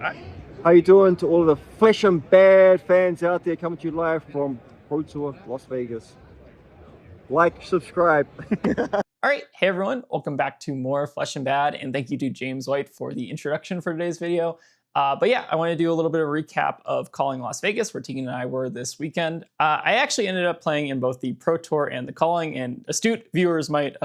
Hi. How you doing to all the Flesh and Bad fans out there, coming to you live from Pro Tour Las Vegas? Like, subscribe. All right, hey everyone, welcome back to more Flesh and Bad, and thank you to James White for the introduction for today's video. But yeah, I want to do a little bit of a recap of Calling Las Vegas, where Tegan and I were this weekend. I actually ended up playing in both the Pro Tour and the Calling, and astute viewers might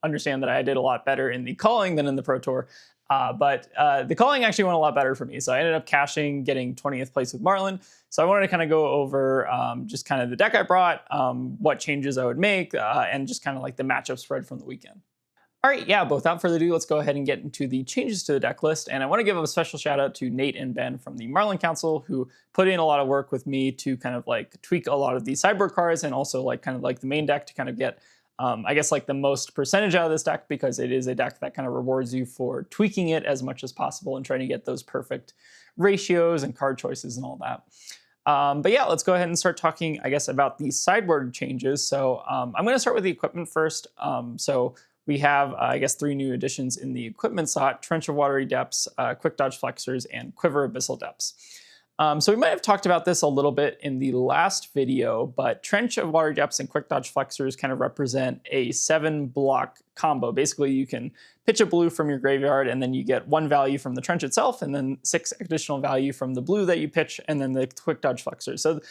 understand that I did a lot better in the Calling than in the Pro Tour. But the Calling actually went a lot better for me, so I ended up cashing, getting 20th place with Marlynn. So I wanted to kind of go over just kind of the deck I brought, what changes I would make, and just kind of like the matchup spread from the weekend. All right, yeah, but without further ado, let's go ahead and get into the changes to the deck list. And I want to give a special shout out to Nate and Ben from the Marlin Council, who put in a lot of work with me to kind of like tweak a lot of these sideboard cards and also like kind of like the main deck to kind of get, I guess, like the most percentage out of this deck, because it is a deck that kind of rewards you for tweaking it as much as possible and trying to get those perfect ratios and card choices and all that. But yeah, let's go ahead and start talking, I guess, about the sideboard changes. So I'm going to start with the equipment first. So we have, I guess, 3 new additions in the equipment slot: Trench of Watery Depths, Quick Dodge Flexors, and Quiver Abyssal Depths. So we might have talked about this a little bit in the last video, but Trench of Watery Depths and Quick Dodge Flexors kind of represent a 7-block combo. Basically, you can pitch a blue from your graveyard, and then you get 1 value from the trench itself, and then 6 additional value from the blue that you pitch, and then the Quick Dodge Flexors. So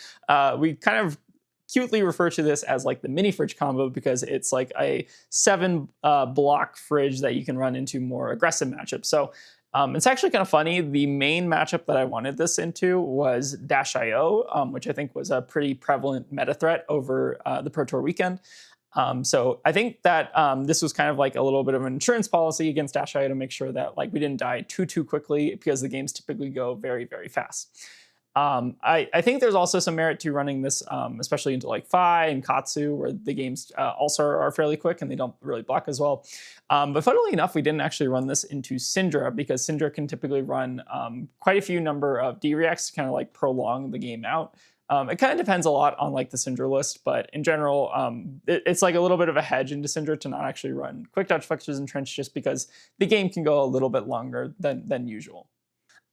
we kind of cutely refer to this as like the mini fridge combo, because it's like a 7-block fridge that you can run into more aggressive matchups. So it's actually kind of funny. The main matchup that I wanted this into was Dash.io, which I think was a pretty prevalent meta threat over the Pro Tour weekend. So I think that this was kind of like a little bit of an insurance policy against Dash.io to make sure that like we didn't die too quickly, because the games typically go very, very fast. I think there's also some merit to running this, especially into like Fi and Katsu, where the games also are fairly quick and they don't really block as well. But funnily enough, we didn't actually run this into Syndra, because Syndra can typically run quite a few number of D-reacts to kind of like prolong the game out. It kind of depends a lot on like the Syndra list, but in general, it's like a little bit of a hedge into Syndra to not actually run Quick Dodge Flexors and Trench, just because the game can go a little bit longer than usual.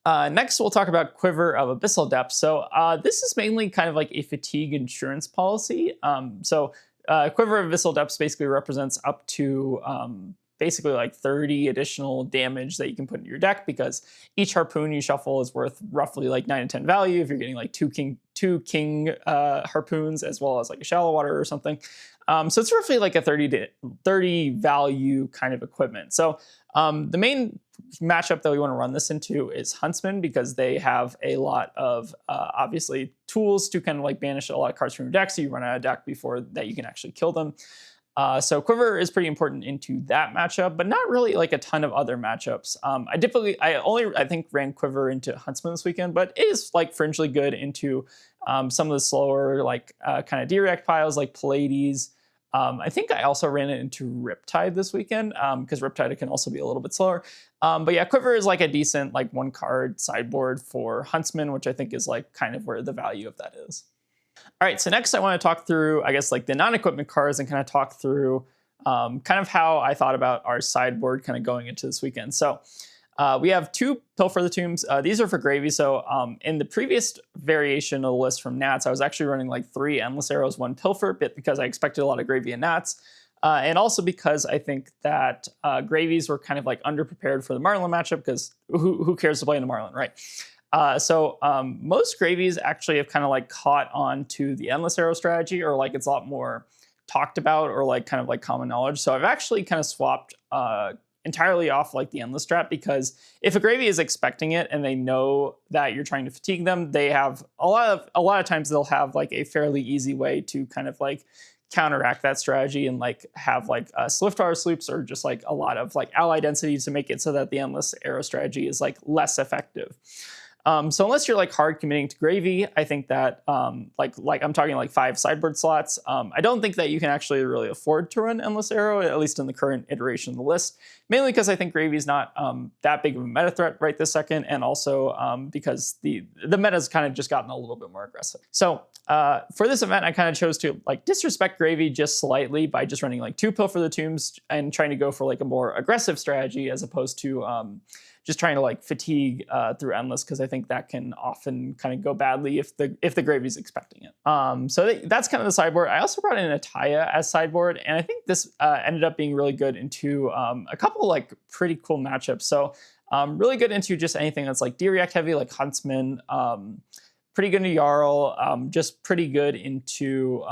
Next, we'll talk about Quiver of Abyssal Depths. So this is mainly kind of like a fatigue insurance policy. Quiver of Abyssal Depths basically represents up to basically like 30 additional damage that you can put in your deck, because each harpoon you shuffle is worth roughly like 9 and 10 value if you're getting like two king harpoons as well as like a shallow water or something. So it's roughly like a 30 value kind of equipment. So the main matchup that we want to run this into is Huntsman, because they have a lot of obviously tools to kind of like banish a lot of cards from your deck, so you run out of deck before that you can actually kill them. So Quiver is pretty important into that matchup, but not really like a ton of other matchups. I think ran Quiver into Huntsman this weekend, but it is like fringely good into some of the slower like kind of D-react piles like Pallades. I think I also ran it into Riptide this weekend, because Riptide can also be a little bit slower. But yeah, Quiver is like a decent like 1-card sideboard for Huntsman, which I think is like kind of where the value of that is. All right, so next I want to talk through, I guess, like the non-equipment cards, and kind of talk through kind of how I thought about our sideboard kind of going into this weekend. So we have 2 Pilfer the Tombs. These are for gravy. So in the previous variation of the list from Nats, I was actually running like 3 Endless Arrows, 1 Pilfer, because I expected a lot of gravy and Nats. And also because I think that gravies were kind of like underprepared for the Marlin matchup, because who cares to play in the Marlin, right? So most gravies actually have kind of like caught on to the Endless Arrow strategy, or like it's a lot more talked about, or like kind of like common knowledge. So I've actually kind of swapped entirely off like the Endless strat, because if a gravy is expecting it and they know that you're trying to fatigue them, they have a lot of times they'll have like a fairly easy way to kind of like counteract that strategy and like have like Swiftwater Sloops, or just like a lot of like ally density to make it so that the Endless Arrow strategy is like less effective. So unless you're like hard committing to gravy, I think that like I'm talking like 5 sideboard slots, I don't think that you can actually really afford to run Endless Arrow, at least in the current iteration of the list. Mainly because I think gravy is not that big of a meta threat right this second, and also because the meta's kind of just gotten a little bit more aggressive. So for this event, I kind of chose to like disrespect gravy just slightly by just running like 2 Pilfer the Tombs and trying to go for like a more aggressive strategy, as opposed to just trying to like fatigue through Endless, because I think that can often kind of go badly if the gravy's expecting it. So that's kind of the sideboard. I also brought in Ataya as sideboard, and I think this ended up being really good into a couple like pretty cool matchups. So really good into just anything that's like D-React heavy, like Huntsman. Pretty good into Jarl. Just pretty good into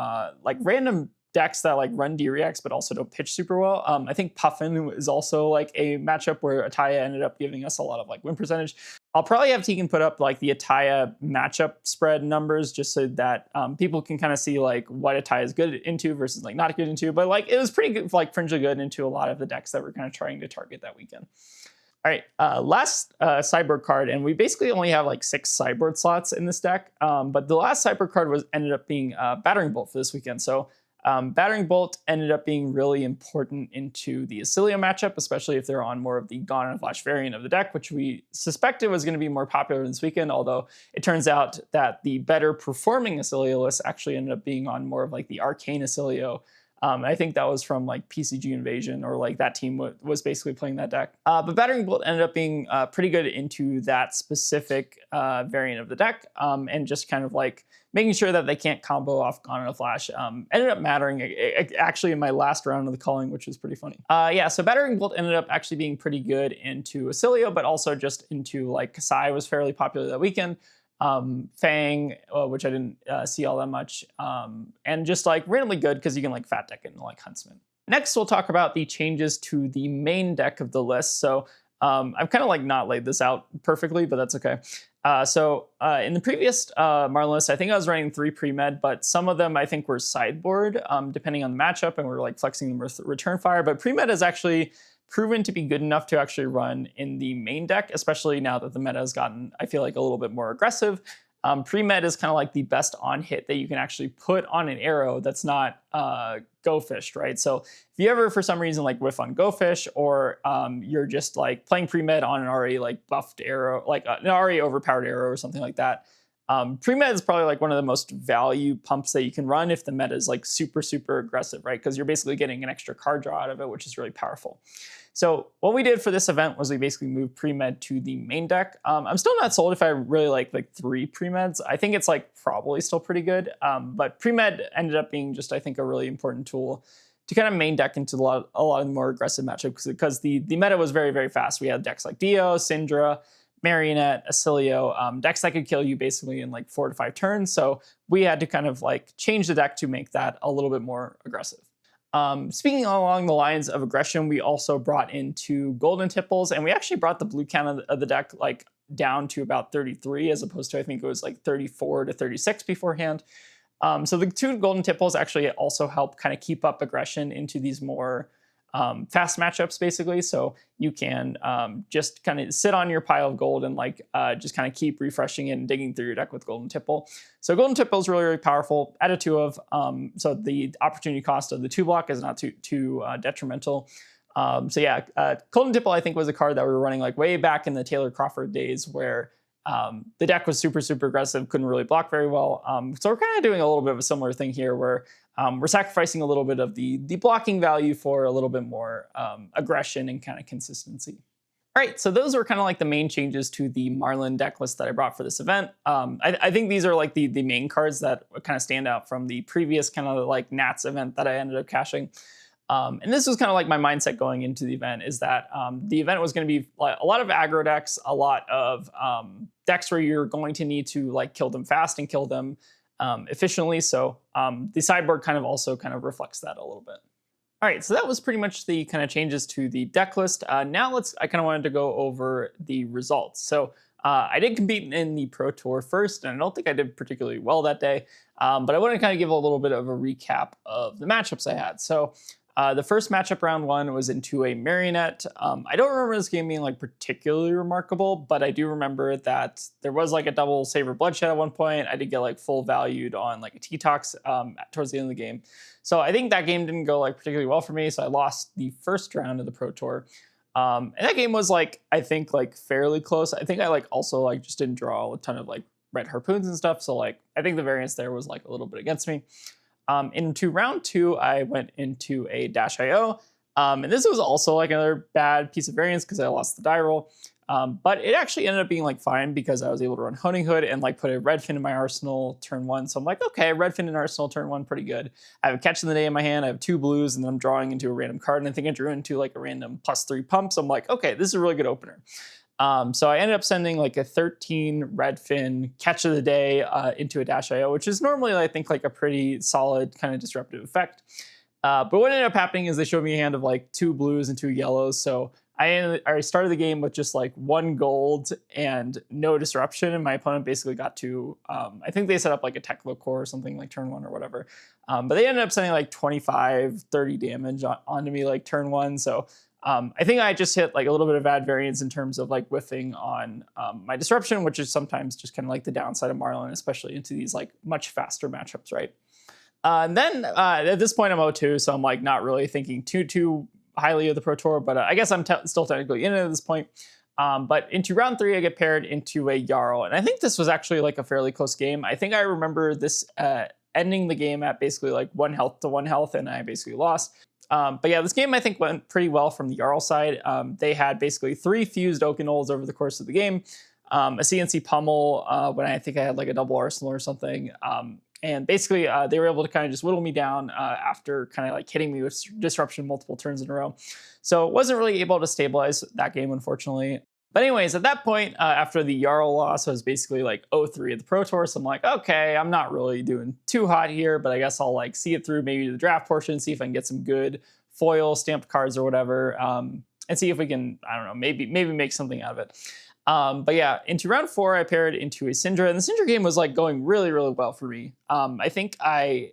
like random decks that like run D-Reacts but also don't pitch super well. I think Puffin is also like a matchup where Ataya ended up giving us a lot of like win percentage. I'll probably have Tegan put up like the Ataya matchup spread numbers just so that people can kind of see like what Ataya is good into versus like not good into. But like it was pretty good, like fringely good into a lot of the decks that we're kind of trying to target that weekend. All right, last sideboard card, and we basically only have like 6 sideboard slots in this deck, but the last sideboard card ended up being Battering Bolt for this weekend. So Battering Bolt ended up being really important into the Acilio matchup, especially if they're on more of the Gone in a Flash variant of the deck, which we suspected was going to be more popular this weekend, although it turns out that the better performing Acilio list actually ended up being on more of like the Arcane Acilio. I think that was from like PCG Invasion, or like that team was basically playing that deck. But Battering Bolt ended up being pretty good into that specific variant of the deck, and just kind of like making sure that they can't combo off Gone in a Flash. Ended up mattering actually in my last round of the calling, which was pretty funny. Yeah, so Battering Bolt ended up actually being pretty good into Acilio, but also just into like Kasai was fairly popular that weekend. Fang, which I didn't see all that much, and just like randomly good because you can like fat deck it into like Huntsman. Next, we'll talk about the changes to the main deck of the list. So I've kind of like not laid this out perfectly, but that's okay. So in the previous Marlynn list, I think I was running 3 pre-med, but some of them I think were sideboard, depending on the matchup, and we're like flexing them with return fire. But pre-med is actually proven to be good enough to actually run in the main deck, especially now that the meta has gotten, I feel like, a little bit more aggressive. Pre-med is kind of like the best on hit that you can actually put on an arrow that's not go fished, right? So if you ever, for some reason, like whiff on go fish, or you're just like playing pre-med on an already like buffed arrow, like an already overpowered arrow or something like that, pre-med is probably like one of the most value pumps that you can run if the meta is like super, super aggressive, right? Because you're basically getting an extra card draw out of it, which is really powerful. So what we did for this event was we basically moved pre-med to the main deck. I'm still not sold if I really like 3 pre-meds. I think it's like probably still pretty good, but pre-med ended up being just, I think, a really important tool to kind of main deck into a lot of the more aggressive matchups, because the meta was very, very fast. We had decks like Dio, Syndra, Marionette, Acilio, decks that could kill you basically in like 4 to 5 turns. So we had to kind of like change the deck to make that a little bit more aggressive. Speaking along the lines of aggression, we also brought in 2 golden tipples, and we actually brought the blue count of the deck like down to about 33, as opposed to I think it was like 34 to 36 beforehand. So the 2 golden tipples actually also help kind of keep up aggression into these more fast matchups, basically. So you can just kind of sit on your pile of gold and like just kind of keep refreshing it and digging through your deck with golden tipple. So golden tipple is really, really powerful. Add a 2 of, so the opportunity cost of the 2 block is not too detrimental. So yeah, golden tipple I think was a card that we were running like way back in the Taylor Crawford days, where the deck was super, super aggressive, couldn't really block very well. So we're kind of doing a little bit of a similar thing here, where we're sacrificing a little bit of the blocking value for a little bit more aggression and kind of consistency. All right, so those were kind of like the main changes to the Marlynn deck list that I brought for this event. I think these are like the main cards that kind of stand out from the previous kind of like Nats event that I ended up cashing. And this was kind of like my mindset going into the event, is that the event was going to be like a lot of aggro decks, a lot of decks where you're going to need to like kill them fast and kill them efficiently. So the sideboard kind of also kind of reflects that a little bit. All right, so that was pretty much the kind of changes to the deck list. Now I kind of wanted to go over the results. So I did compete in the Pro Tour first, and I don't think I did particularly well that day, but I want to kind of give a little bit of a recap of the matchups I had. So the first matchup, round 1, was into a Marionette. I don't remember this game being like particularly remarkable, but I do remember that there was like a double Saber Bloodshed at one point. I did get like full valued on like a T-Tox towards the end of the game. So I think that game didn't go like particularly well for me, so I lost the first round of the Pro Tour. And that game was like, I think like fairly close. I think I like also like just didn't draw a ton of like red harpoons and stuff. So like I think the variance there was like a little bit against me. Into round 2, I went into a Dash IO. And this was also like another bad piece of variance because I lost the die roll. But it actually ended up being like fine because I was able to run Honing Hood and like put a red fin in my arsenal turn 1. So I'm like, okay, red fin in arsenal turn 1, pretty good. I have a Catch in the Day in my hand. I have 2 blues, and then I'm drawing into a random card. And I think I drew into like a random +3 pump. So I'm like, okay, this is a really good opener. So I ended up sending like a 13 red fin Catch of the Day into a -IO, which is normally I think like a pretty solid kind of disruptive effect. But what ended up happening is they showed me a hand of like 2 blues and 2 yellows. So I started the game with just like 1 gold and no disruption, and my opponent basically got to, I think they set up like a Tekla core or something like turn 1 or whatever. But they ended up sending like 25, 30 damage onto me like turn 1. So I think I just hit like a little bit of bad variance in terms of like whiffing on my disruption, which is sometimes just kind of like the downside of Marlynn, especially into these like much faster matchups, right? And then at this point I'm 0-2, so I'm like not really thinking too highly of the Pro Tour, but I guess I'm still technically in it at this point. But into round 3, I get paired into a Jarl, and I think this was actually like a fairly close game. I think I remember this ending the game at basically like 1 health to 1 health, and I basically lost. But yeah, this game I think went pretty well from the Jarl side. They had basically 3 fused Oakenolls over the course of the game, a CNC pummel when I think I had like a double arsenal or something. And basically, they were able to kind of just whittle me down after kind of like hitting me with disruption multiple turns in a row. So wasn't really able to stabilize that game, unfortunately. But anyways, at that point, after the Jarl loss, I was basically like 0-3 at the Pro Tour. So I'm like, okay, I'm not really doing too hot here, but I guess I'll like see it through maybe the draft portion, see if I can get some good foil stamped cards or whatever, and see if we can, I don't know, maybe make something out of it. But yeah, into round 4, I paired into a Syndra, and the Syndra game was like going really, really well for me. I think I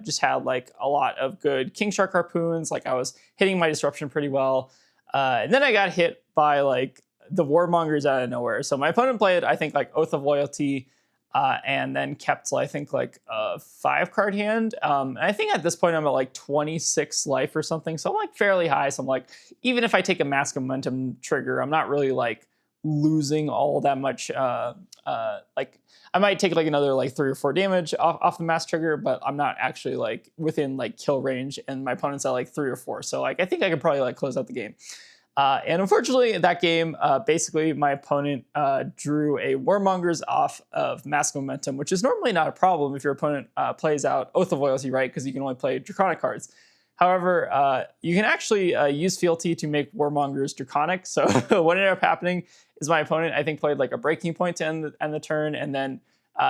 just had like a lot of good King Shark harpoons. Like I was hitting my disruption pretty well. And then I got hit by like the Warmongers out of nowhere. So my opponent played, I think, like Oath of Loyalty, and then kept, I think, like a 5-card hand. And I think at this point I'm at like 26 life or something. So I'm like fairly high. So I'm like, even if I take a Mask of Momentum trigger, I'm not really like losing all that much. Like I might take like another like 3 or 4 damage off the mass trigger, but I'm not actually like within like kill range, and my opponent's at like 3 or 4. So like I think I could probably like close out the game. And unfortunately, that game, basically my opponent drew a Warmongers off of Mask of Momentum, which is normally not a problem if your opponent plays out Oath of Loyalty, right? Because you can only play Draconic cards. However, you can actually use Fealty to make Warmongers Draconic. So what ended up happening is my opponent, I think, played like a Breaking Point to end the turn, and then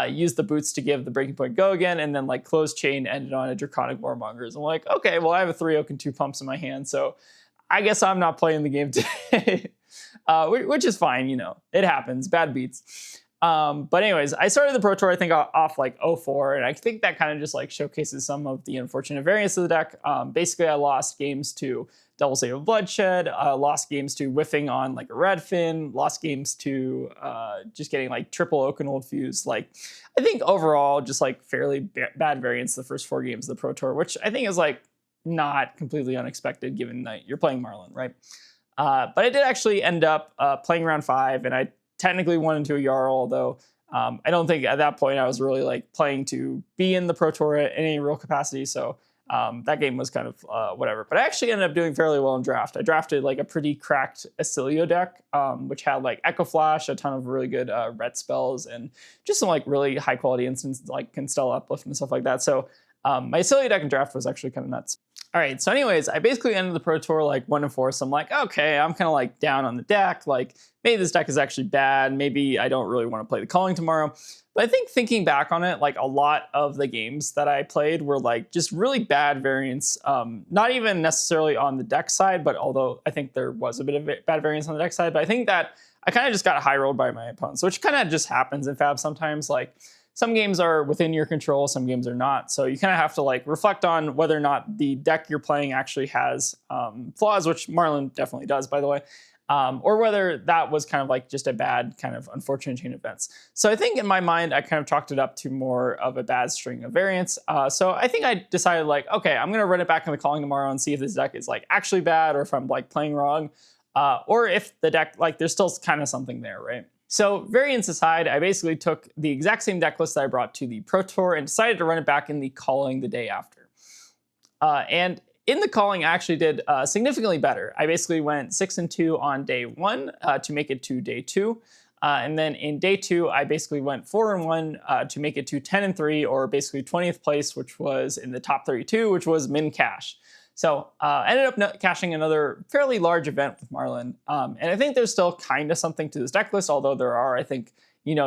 used the boots to give the Breaking Point go again, and then like Closed Chain ended on a Draconic Warmongers. I'm like, okay, well I have a 3 Oak and 2 Pumps in my hand, so I guess I'm not playing the game today, which is fine, you know, it happens, bad beats. But anyways, I started the Pro Tour, I think, off like 0-4, and I think that kind of just like showcases some of the unfortunate variance of the deck. Basically, I lost games to Double Save of Bloodshed, lost games to whiffing on like a Red Fin, lost games to just getting like triple Oakenold fused. Like, I think overall, just like fairly bad variance the first 4 games of the Pro Tour, which I think is like not completely unexpected given that you're playing Marlynn, right? But I did actually end up playing round 5, and I technically won into a Jarl, although I don't think at that point I was really like playing to be in the Pro Tour in any real capacity. So that game was kind of whatever. But I actually ended up doing fairly well in draft. I drafted like a pretty cracked Acilio deck, which had like Echo Flash, a ton of really good ret spells, and just some like really high quality instants like Constellar Uplift and stuff like that. So my Acilio deck in draft was actually kind of nuts. All right, so anyways, I basically ended the Pro Tour like 1-4, so I'm like, okay, I'm kind of like down on the deck. Like, maybe this deck is actually bad. Maybe I don't really want to play the Calling tomorrow. But I think thinking back on it, like a lot of the games that I played were like just really bad variance. Not even necessarily on the deck side, but although I think there was a bit of bad variance on the deck side. But I think that I kind of just got high rolled by my opponents, which kind of just happens in Fab sometimes. Like, some games are within your control, some games are not. So you kind of have to like reflect on whether or not the deck you're playing actually has flaws, which Marlynn definitely does, by the way, or whether that was kind of like just a bad kind of unfortunate chain of events. So I think in my mind, I kind of chalked it up to more of a bad string of variants. So I think I decided like, okay, I'm going to run it back in the Calling tomorrow and see if this deck is like actually bad, or if I'm like playing wrong, or if the deck, like there's still kind of something there, right? So variance aside, I basically took the exact same deck list that I brought to the Pro Tour and decided to run it back in the Calling the day after. And in the calling, I actually did significantly better. I basically went 6-2 on day 1 to make it to day 2. And then in day 2, I basically went 4-1 to make it to 10-3, or basically 20th place, which was in the top 32, which was min cash. So I ended up cashing another fairly large event with Marlynn. And I think there's still kind of something to this deck list, although there are, I think,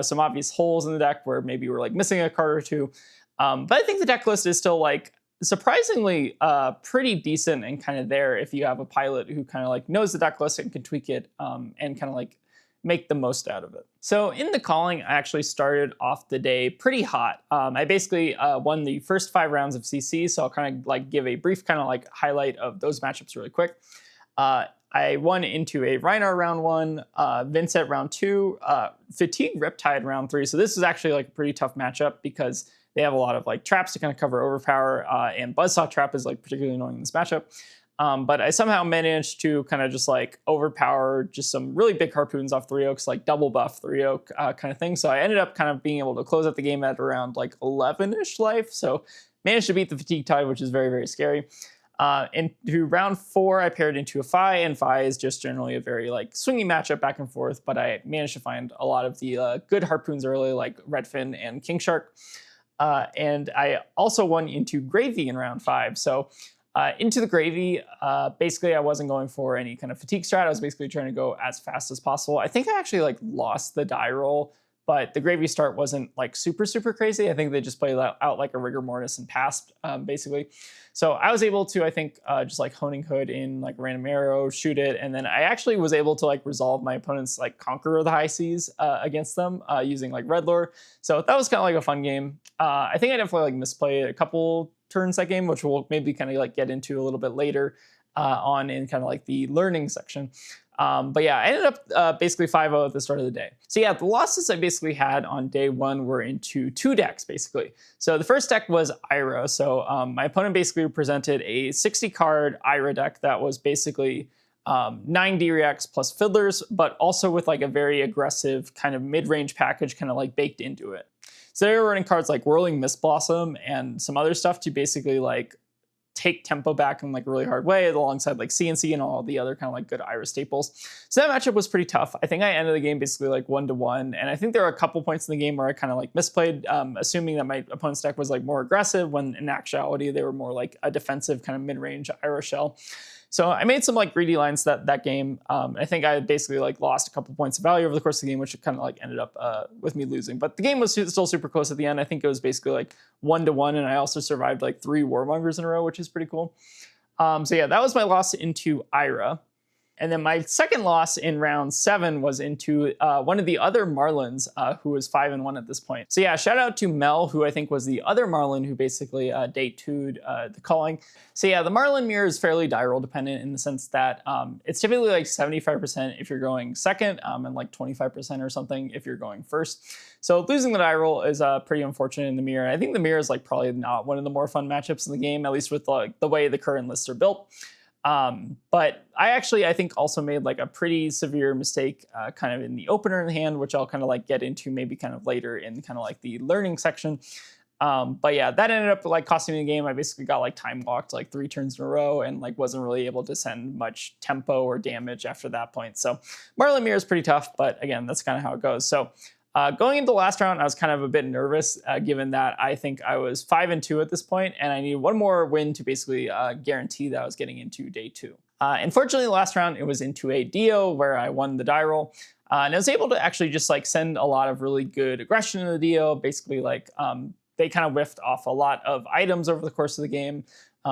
some obvious holes in the deck where maybe we're like missing a card or two. But I think the deck list is still like surprisingly pretty decent and kind of there if you have a pilot who kind of like knows the deck list and can tweak it and kind of like make the most out of it. So in the calling, I actually started off the day pretty hot. I basically won the first 5 rounds of CC, so I'll kind of like give a brief kind of like highlight of those matchups really quick. I won into a Rhinar round 1, Vincent round 2, Fatigue Riptide round 3. So this is actually like a pretty tough matchup because they have a lot of like traps to kind of cover Overpower, and Buzzsaw Trap is like particularly annoying in this matchup. But I somehow managed to kind of just like overpower just some really big harpoons off 3 Oaks, like double buff 3 Oak kind of thing. So I ended up kind of being able to close out the game at around like 11-ish life. So managed to beat the Fatigue Tide, which is very, very scary. Into round 4, I paired into a Fi, and Fi is just generally a very like swingy matchup back and forth. But I managed to find a lot of the good harpoons early, like Redfin and King Shark. And I also won into Gravy in round 5. So into the Gravy, basically I wasn't going for any kind of fatigue strat. I was basically trying to go as fast as possible. I think I actually like lost the die roll, but the Gravy start wasn't like super, super crazy. I think they just played out like a Rigor Mortis and passed, basically. So I was able to, I think, just like Honing Hood in like random arrow, shoot it. And then I actually was able to like resolve my opponent's like Conqueror of the High Seas against them using like Red Lure. So that was kind of like a fun game. I think I definitely like misplayed a couple turns that game, which we'll maybe kind of like get into a little bit later on in kind of like the learning section. But yeah, I ended up basically 5-0 at the start of the day. So yeah, the losses I basically had on day 1 were into 2 decks, basically. So the first deck was Ira. So my opponent basically presented a 60-card Ira deck that was basically 9 D-Reacts plus Fiddlers, but also with like a very aggressive kind of mid-range package kind of like baked into it. So they were running cards like Whirling Mist Blossom and some other stuff to basically like take tempo back in like a really hard way alongside like CNC and all the other kind of like good Ira staples. So that matchup was pretty tough. I think I ended the game basically like 1-1. And I think there were a couple points in the game where I kind of like misplayed, assuming that my opponent's deck was like more aggressive when in actuality they were more like a defensive kind of mid-range Ira shell. So I made some like greedy lines that game. I think I basically like lost a couple points of value over the course of the game, which kind of like ended up with me losing. But the game was still super close at the end. I think it was basically like 1-1, and I also survived like 3 Warmongers in a row, which is pretty cool. So yeah, that was my loss into Ira. And then my second loss in round 7 was into one of the other Marlyns, who was 5-1 at this point. So yeah, shout out to Mel, who I think was the other Marlyn who basically day 2'd the calling. So yeah, the Marlyn mirror is fairly die roll dependent in the sense that it's typically like 75% if you're going second and like 25% or something if you're going first. So losing the die roll is pretty unfortunate in the mirror. I think the mirror is like probably not one of the more fun matchups in the game, at least with like the way the current lists are built. But I think also made like a pretty severe mistake kind of in the opener in the hand, which I'll kind of like get into maybe kind of later in kind of like the learning section. But yeah, that ended up like costing me the game. I basically got like time walked like 3 turns in a row and like wasn't really able to send much tempo or damage after that point. So Marlyn mirror is pretty tough, but again, that's kind of how it goes. So going into the last round, I was kind of a bit nervous given that I think I was 5-2 at this point, and I needed one more win to basically guarantee that I was getting into day 2. Unfortunately, the last round, it was into a Dio where I won the die roll. And I was able to actually just like send a lot of really good aggression in the Dio. Basically, like they kind of whiffed off a lot of items over the course of the game.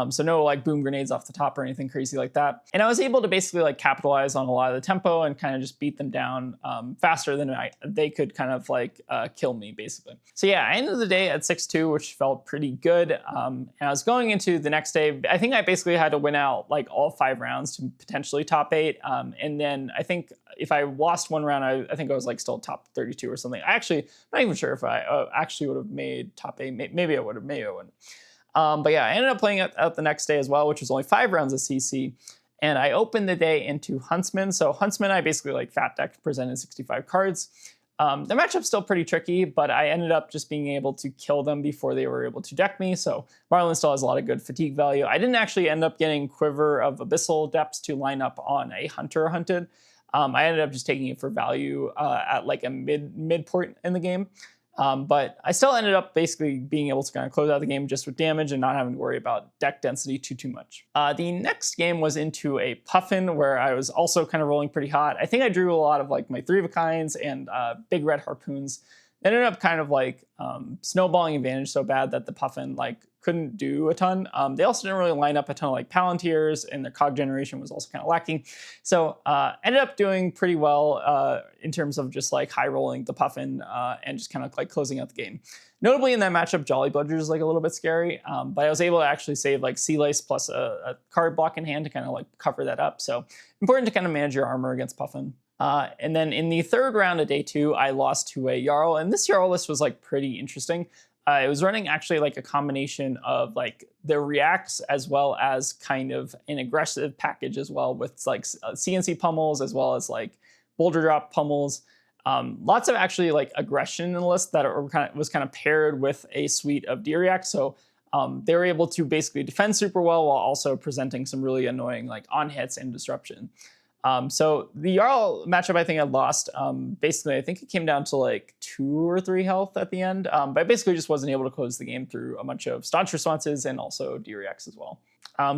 So no like boom grenades off the top or anything crazy like that. And I was able to basically like capitalize on a lot of the tempo and kind of just beat them down faster than they could kind of like kill me basically. So yeah, I ended the day at 6-2, which felt pretty good. And I was going into the next day, I think I basically had to win out like all 5 rounds to potentially top 8. And then I think if I lost one round, I think I was like still top 32 or something. I'm not even sure if I actually would have made top 8. Maybe I would have, maybe I wouldn't. But yeah, I ended up playing out the next day as well, which was only 5 rounds of CC. And I opened the day into Huntsman. So Huntsman, I basically like fat decked, presented 65 cards. The matchup's still pretty tricky, but I ended up just being able to kill them before they were able to deck me. So Marlynn still has a lot of good fatigue value. I didn't actually end up getting Quiver of Abyssal Depths to line up on a Hunter hunted. I ended up just taking it for value at like a mid point in the game. But I still ended up basically being able to kind of close out the game just with damage and not having to worry about deck density too much. The next game was into a Puffin where I was also kind of rolling pretty hot. I think I drew a lot of like my 3-of-a-kinds and big red harpoons. It ended up kind of like snowballing advantage so bad that the Puffin like couldn't do a ton. They also didn't really line up a ton of like Palantirs, and their cog generation was also kind of lacking. So ended up doing pretty well in terms of just like high rolling the Puffin and just kind of like closing out the game. Notably in that matchup, Jolly Bludger is like a little bit scary, but I was able to actually save like Sea Lice plus a card block in hand to kind of like cover that up. So important to kind of manage your armor against Puffin. And then in the third round of day 2, I lost to a Jarl, and this Jarl list was like pretty interesting. It was running actually like a combination of like the reacts as well as kind of an aggressive package as well with like CNC pummels as well as like boulder drop pummels. Lots of actually like aggression in the list that was kind of paired with a suite of D-reacts. So they were able to basically defend super well while also presenting some really annoying like on hits and disruption. So the Jarl matchup, I think I lost. Basically, I think it came down to like 2 or 3 health at the end. But I basically just wasn't able to close the game through a bunch of staunch responses and also D-reacts as well.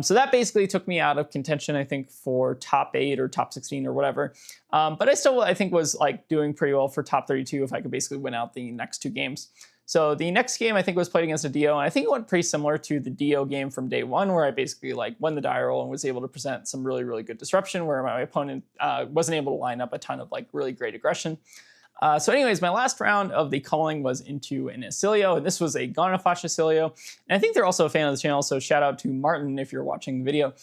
So that basically took me out of contention, I think, for top 8 or top 16 or whatever. But I still, I think, was like doing pretty well for top 32 if I could basically win out the next 2 games. So the next game I think was played against a Dio, and I think it went pretty similar to the Dio game from day 1, where I basically like won the die roll and was able to present some really, really good disruption, where my opponent wasn't able to line up a ton of like really great aggression. So anyways, my last round of the calling was into an Acilio, and this was a Gonaflash Acilio. And I think they're also a fan of the channel, so shout out to Martin if you're watching the video.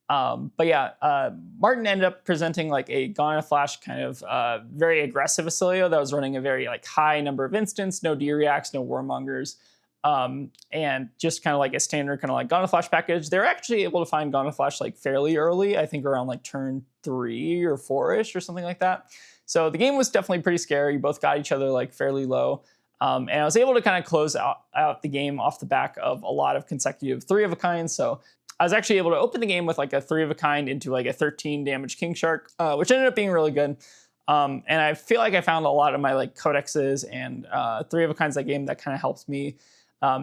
But yeah, Martin ended up presenting like a Gonaflash kind of very aggressive Acilio that was running a very like high number of instants, no D-reacts, no Warmongers, and just kind of like a standard kind of like Gonaflash package. They were actually able to find Gonaflash like fairly early, I think around like turn 3 or 4-ish or something like that. So the game was definitely pretty scary. Both got each other like fairly low. And I was able to kind of close out the game off the back of a lot of consecutive 3-of-a-kinds. So I was actually able to open the game with like a 3-of-a-kind into like a 13 damage King Shark, which ended up being really good. And I feel like I found a lot of my like codexes and 3-of-a-kinds that game that kind of helped me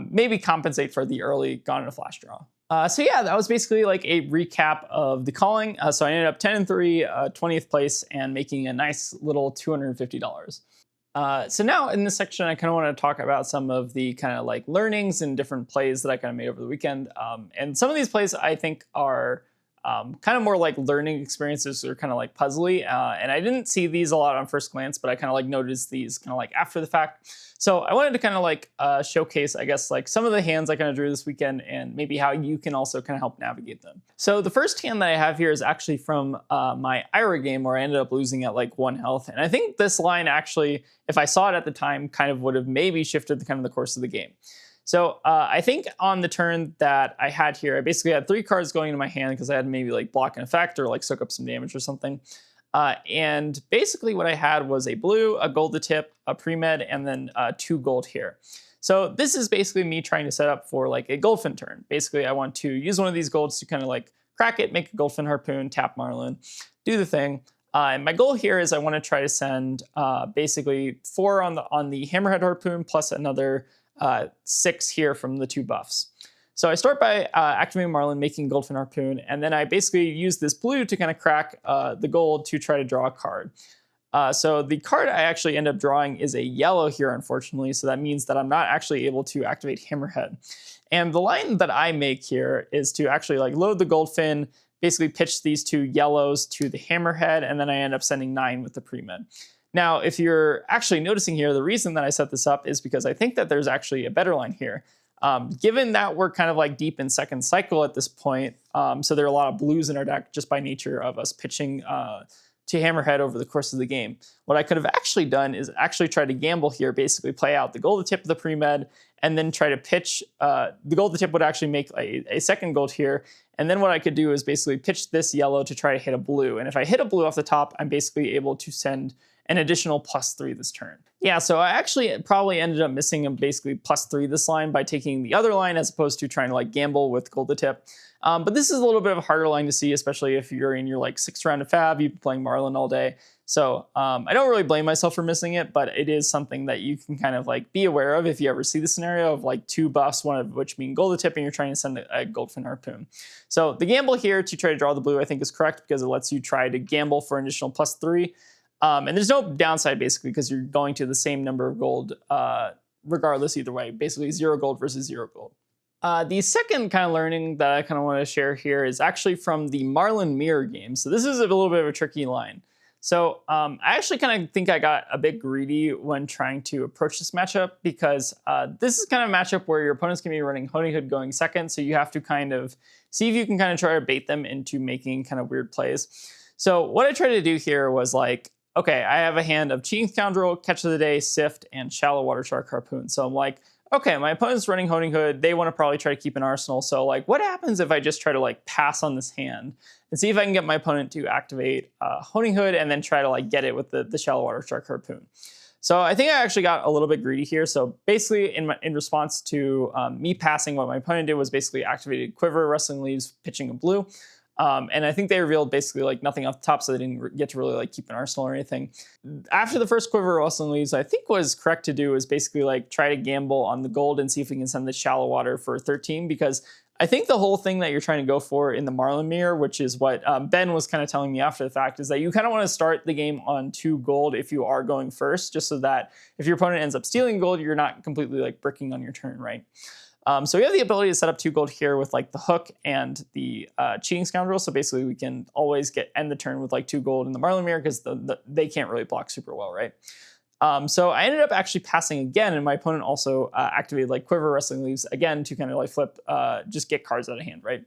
maybe compensate for the early Gonaflash draw. So yeah, that was basically like a recap of the calling. So I ended up 10-3, 20th place, and making a nice little $250. So now in this section, I kind of want to talk about some of the kind of like learnings and different plays that I kind of made over the weekend. And some of these plays I think are kind of more like learning experiences or kind of like puzzly. And I didn't see these a lot on first glance, but I kind of like noticed these kind of like after the fact. So I wanted to kind of like showcase, I guess, like some of the hands I kind of drew this weekend and maybe how you can also kind of help navigate them. So the first hand that I have here is actually from my Ira game where I ended up losing at like 1 health. And I think this line actually, if I saw it at the time, kind of would have maybe shifted the kind of the course of the game. So I think on the turn that I had here, I basically had 3 cards going into my hand because I had maybe like block an effect or like soak up some damage or something. And basically what I had was a blue, a gold to tip, a pre-med, and then 2 gold here. So this is basically me trying to set up for like a Goldfin turn. Basically, I want to use one of these golds to kind of like crack it, make a Goldfin Harpoon, tap Marlynn, do the thing. And my goal here is I want to try to send basically 4 on the Hammerhead Harpoon plus another 6 here from the 2 buffs. So I start by activating Marlynn, making Goldfin Harpoon, and then I basically use this blue to kind of crack the gold to try to draw a card. So the card I actually end up drawing is a yellow here, unfortunately, so that means that I'm not actually able to activate Hammerhead. And the line that I make here is to actually like load the Goldfin, basically pitch these 2 yellows to the Hammerhead, and then I end up sending 9 with the pre-med. Now, if you're actually noticing here, the reason that I set this up is because I think that there's actually a better line here. Given that we're kind of like deep in second cycle at this point, so there are a lot of blues in our deck just by nature of us pitching to Hammerhead over the course of the game. What I could have actually done is actually try to gamble here, basically play out the gold to tip of the pre-med, and then try to pitch, the gold to tip would actually make a second gold here, and then what I could do is basically pitch this yellow to try to hit a blue. And if I hit a blue off the top, I'm basically able to send an additional +3 this turn. Yeah, so I actually probably ended up missing a basically +3 this line by taking the other line as opposed to trying to like gamble with gold to tip. But this is a little bit of a harder line to see, especially if you're in your like 6th round of Fab, you've been playing Marlynn all day. So I don't really blame myself for missing it, but it is something that you can kind of like be aware of if you ever see the scenario of like 2 buffs, one of which being gold to tip, and you're trying to send a Goldfin Harpoon. So the gamble here to try to draw the blue, I think, is correct because it lets you try to gamble for an additional +3. And there's no downside basically because you're going to the same number of gold regardless either way, basically 0 gold versus 0 gold. The second kind of learning that I kind of want to share here is actually from the Marlynn mirror game. So this is a little bit of a tricky line. So I actually kind of think I got a bit greedy when trying to approach this matchup because this is kind of a matchup where your opponents can be running Honing Hood going second. So you have to kind of see if you can kind of try to bait them into making kind of weird plays. So what I tried to do here was like, okay, I have a hand of Cheating Scoundrel, Catch of the Day, Sift, and Shallow Water Shark Harpoon. So I'm like, okay, my opponent's running Honing Hood. They want to probably try to keep an arsenal. So like, what happens if I just try to like pass on this hand and see if I can get my opponent to activate Honing Hood and then try to like get it with the Shallow Water Shark Harpoon. So I think I actually got a little bit greedy here. So basically in response to me passing, what my opponent did was basically activated Quiver, Rustling Leaves, pitching a blue. And I think they revealed basically like nothing off the top, so they didn't get to really like keep an arsenal or anything. After the first Quiver Rustling Leaves, I think was correct to do is basically like try to gamble on the gold and see if we can send the Shallow Water for 13, because I think the whole thing that you're trying to go for in the Marlynn mirror, which is what Ben was kind of telling me after the fact, is that you kind of want to start the game on 2 gold if you are going first, just so that if your opponent ends up stealing gold, you're not completely like bricking on your turn, right? So we have the ability to set up 2 gold here with like the hook and the Cheating Scoundrel. So basically we can always end the turn with like 2 gold in the Marlynn mirror because they can't really block super well, right? So I ended up actually passing again, and my opponent also activated like Quiver, Rustling Leaves again to kind of like flip, just get cards out of hand, right?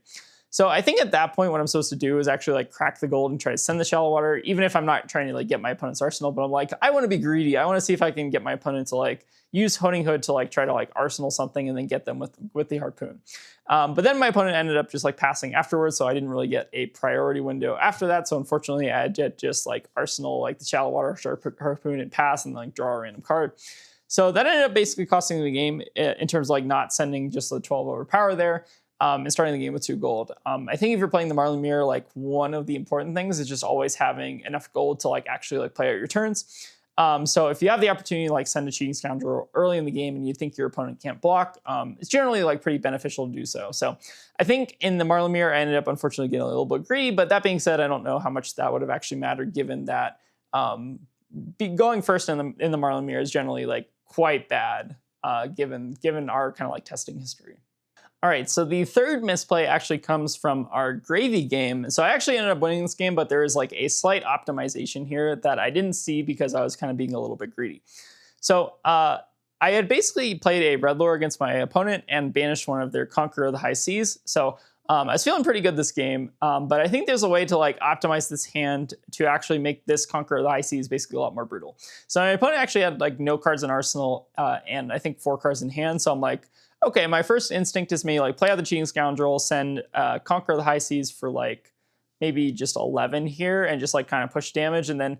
So I think at that point what I'm supposed to do is actually like crack the gold and try to send the Shallow Water, even if I'm not trying to like get my opponent's arsenal, but I'm like, I want to be greedy. I want to see if I can get my opponent to like use Honing Hood to like try to like arsenal something and then get them with the harpoon. But then my opponent ended up just like passing afterwards, so I didn't really get a priority window after that. So unfortunately, I had to just like arsenal like the Shallow Water Shark Harpoon and pass and like draw a random card. So that ended up basically costing the game in terms of like not sending just the 12 overpower there. And starting the game with 2 gold. I think if you're playing the Marlynn mirror, like one of the important things is just always having enough gold to like actually like play out your turns. So if you have the opportunity to like send a Cheating Scoundrel early in the game and you think your opponent can't block, it's generally like pretty beneficial to do so. So I think in the Marlynn mirror, I ended up unfortunately getting a little bit greedy, but that being said, I don't know how much that would have actually mattered given that going first in the Marlynn mirror is generally like quite bad given our kind of like testing history. All right, so the third misplay actually comes from our gravy game. So I actually ended up winning this game, but there is like a slight optimization here that I didn't see because I was kind of being a little bit greedy. So I had basically played a red lure against my opponent and banished one of their Conqueror of the High Seas. So I was feeling pretty good this game, but I think there's a way to like optimize this hand to actually make this Conqueror of the High Seas basically a lot more brutal. So my opponent actually had like no cards in arsenal and I think 4 cards in hand. So I'm like, okay, my first instinct is maybe like play out the Cheating Scoundrel, send Conquer the High Seas for like maybe just 11 here and just like kind of push damage, and then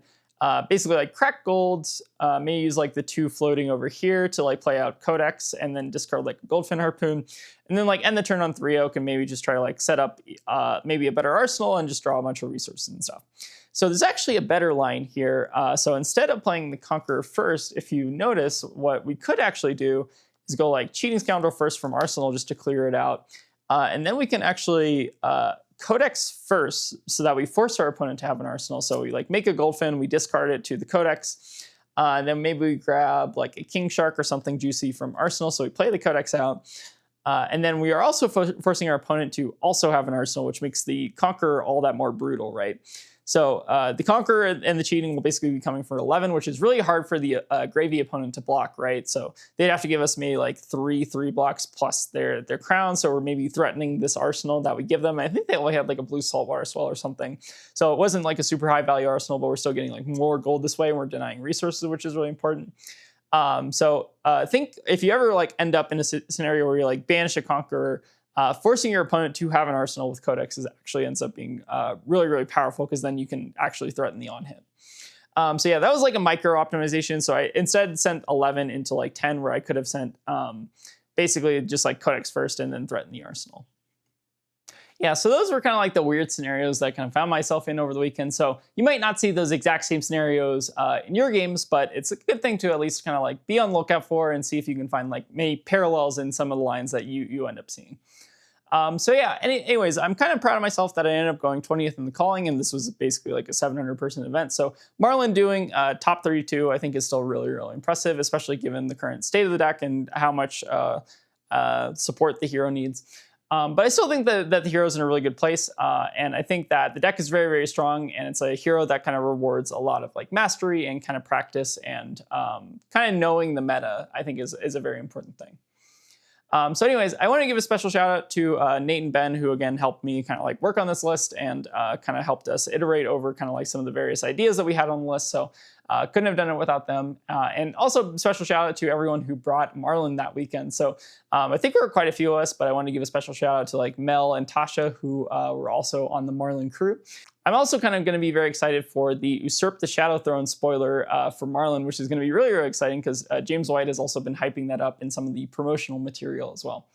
basically like crack golds, maybe use like the 2 floating over here to like play out Codex and then discard like a Goldfin Harpoon, and then like end the turn on 3 oak and maybe just try to like set up maybe a better arsenal and just draw a bunch of resources and stuff. So there's actually a better line here. So instead of playing the Conqueror first, if you notice, what we could actually do is go like Cheating Scoundrel first from Arsenal just to clear it out. And then we can actually Codex first so that we force our opponent to have an Arsenal. So we like make a Goldfin, we discard it to the Codex. And then maybe we grab like a King Shark or something juicy from Arsenal. So we play the Codex out. And then we are also forcing our opponent to also have an Arsenal, which makes the Conqueror all that more brutal, right? So the Conqueror and the Cheating will basically be coming for 11, which is really hard for the gravy opponent to block, right? So they'd have to give us maybe like 3 blocks plus their crown. So we're maybe threatening this arsenal that we give them. I think they only had like a blue saltwater swell or something. So it wasn't like a super high value arsenal, but we're still getting like more gold this way and we're denying resources, which is really important. So I think if you ever like end up in a scenario where you like banish a Conqueror, forcing your opponent to have an arsenal with Codex actually ends up being really, really powerful because then you can actually threaten the on-hit. So yeah, that was like a micro optimization. So I instead sent 11 into like 10, where I could have sent basically just like Codex first and then threaten the arsenal. Yeah, so those were kind of like the weird scenarios that I kind of found myself in over the weekend. So you might not see those exact same scenarios in your games, but it's a good thing to at least kind of like be on lookout for and see if you can find like maybe parallels in some of the lines that you end up seeing. So yeah, anyways, I'm kind of proud of myself that I ended up going 20th in the calling, and this was basically like a 700 person event. So Marlynn doing top 32, I think is still really, really impressive, especially given the current state of the deck and how much support the hero needs. But I still think that the hero's in a really good place. And I think that the deck is very, very strong. And it's a hero that kind of rewards a lot of like mastery and kind of practice, and kind of knowing the meta, I think is a very important thing. So anyways, I want to give a special shout out to Nate and Ben, who again helped me kind of like work on this list and kind of helped us iterate over kind of like some of the various ideas that we had on the list. So couldn't have done it without them. And also special shout out to everyone who brought Marlynn that weekend. So I think there were quite a few of us, but I want to give a special shout out to like Mel and Tasha, who were also on the Marlynn crew. I'm also kind of going to be very excited for the Usurp the Shadow Throne spoiler for Marlynn, which is going to be really, really exciting because James White has also been hyping that up in some of the promotional material as well.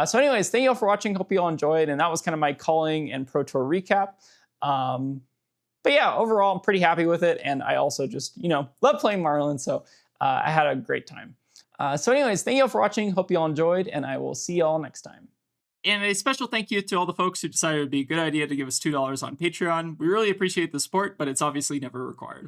So anyways, thank you all for watching. Hope you all enjoyed. And that was kind of my calling and Pro Tour recap. But yeah, overall, I'm pretty happy with it. And I also just, love playing Marlynn. So I had a great time. So anyways, thank you all for watching. Hope you all enjoyed, and I will see you all next time. And a special thank you to all the folks who decided it would be a good idea to give us $2 on Patreon. We really appreciate the support, but it's obviously never required.